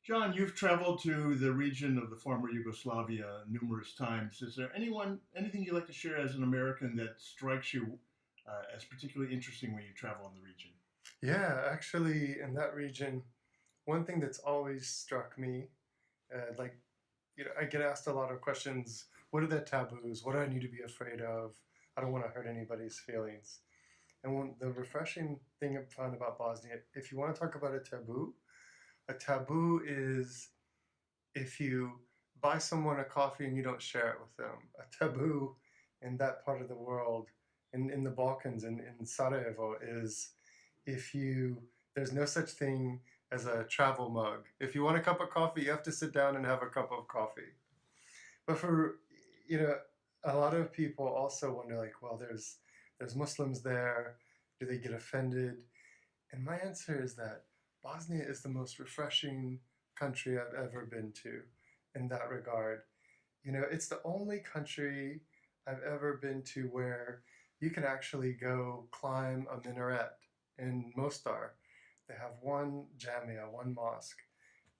John, you've traveled to the region of the former Yugoslavia numerous times. Is there anything you'd like to share as an American that strikes you as particularly interesting when you travel in the region? Yeah, actually, in that region, one thing that's always struck me, like, I get asked a lot of questions. What are the taboos? What do I need to be afraid of? I don't want to hurt anybody's feelings. And the refreshing thing I found about Bosnia, if you want to talk about a taboo is if you buy someone a coffee and you don't share it with them. A taboo in that part of the world, in the Balkans, in Sarajevo, is if you there's no such thing as a travel mug. If you want a cup of coffee, you have to sit down and have a cup of coffee. But for you know, a lot of people also wonder, like, well, there's Muslims there. Do they get offended? And my answer is that Bosnia is the most refreshing country I've ever been to in that regard. It's the only country I've ever been to where you can actually go climb a minaret in Mostar. They have one jamia, one mosque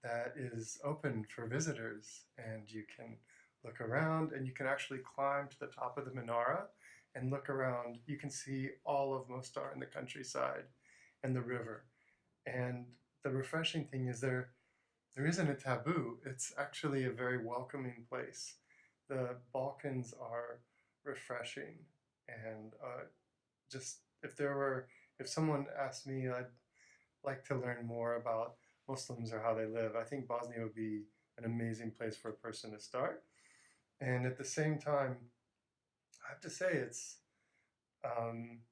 that is open for visitors, and you can look around and you can actually climb to the top of the menorah and look around. You can see all of Mostar in the countryside and the river. And the refreshing thing is there isn't a taboo. It's actually a very welcoming place. The Balkans are refreshing, and just if someone asked me, I'd like to learn more about Muslims or how they live. I think Bosnia would be an amazing place for a person to start. And at the same time, I have to say it's an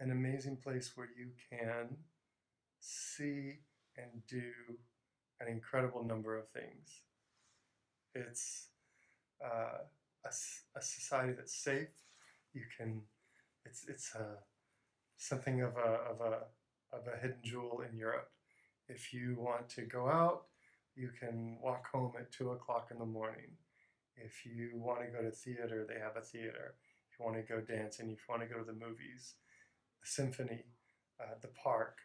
amazing place where you can see and do an incredible number of things. It's a society that's safe. You can, it's something of a hidden jewel in Europe. If you want to go out, you can walk home at 2 o'clock in the morning. If you want to go to theater, they have a theater. If you want to go dancing, if you want to go to the movies, the symphony, the park,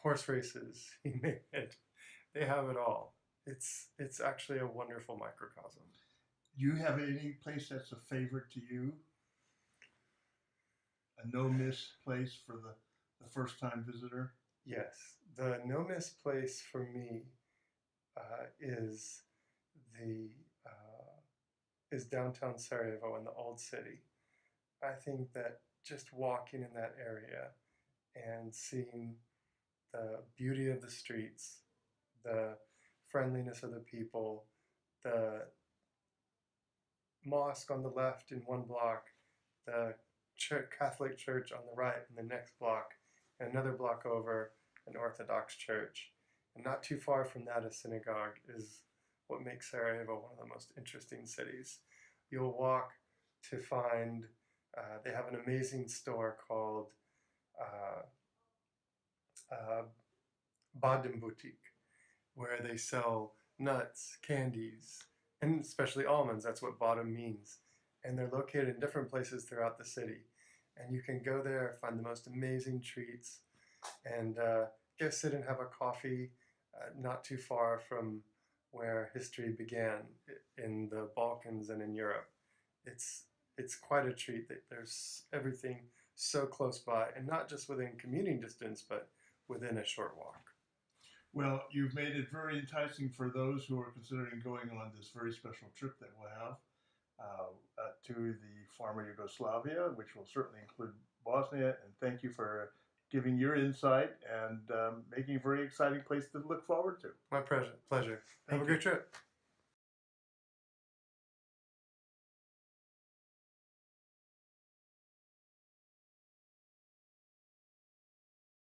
horse races, you name it, they have it all. It's actually a wonderful microcosm. Do you have any place that's a favorite to you? A no-miss place for the first-time visitor? Yes, the no-miss place for me is the is downtown Sarajevo in the old city. I think that just walking in that area and seeing the beauty of the streets, the friendliness of the people, the mosque on the left in one block, the Catholic church on the right in the next block, and another block over, an Orthodox church. And not too far from that, a synagogue is what makes Sarajevo one of the most interesting cities. You'll walk to find, they have an amazing store called Badem Boutique, where they sell nuts, candies, and especially almonds. That's what Badem means. And they're located in different places throughout the city. And you can go there, find the most amazing treats, and go sit and have a coffee not too far from where history began in the Balkans and in Europe. It's quite a treat that there's everything so close by, and not just within commuting distance, but within a short walk. Well, you've made it very enticing for those who are considering going on this very special trip that we'll have to the former Yugoslavia, which will certainly include Bosnia. And thank you for giving your insight and making a very exciting place to look forward to. My pleasure. Have a great trip.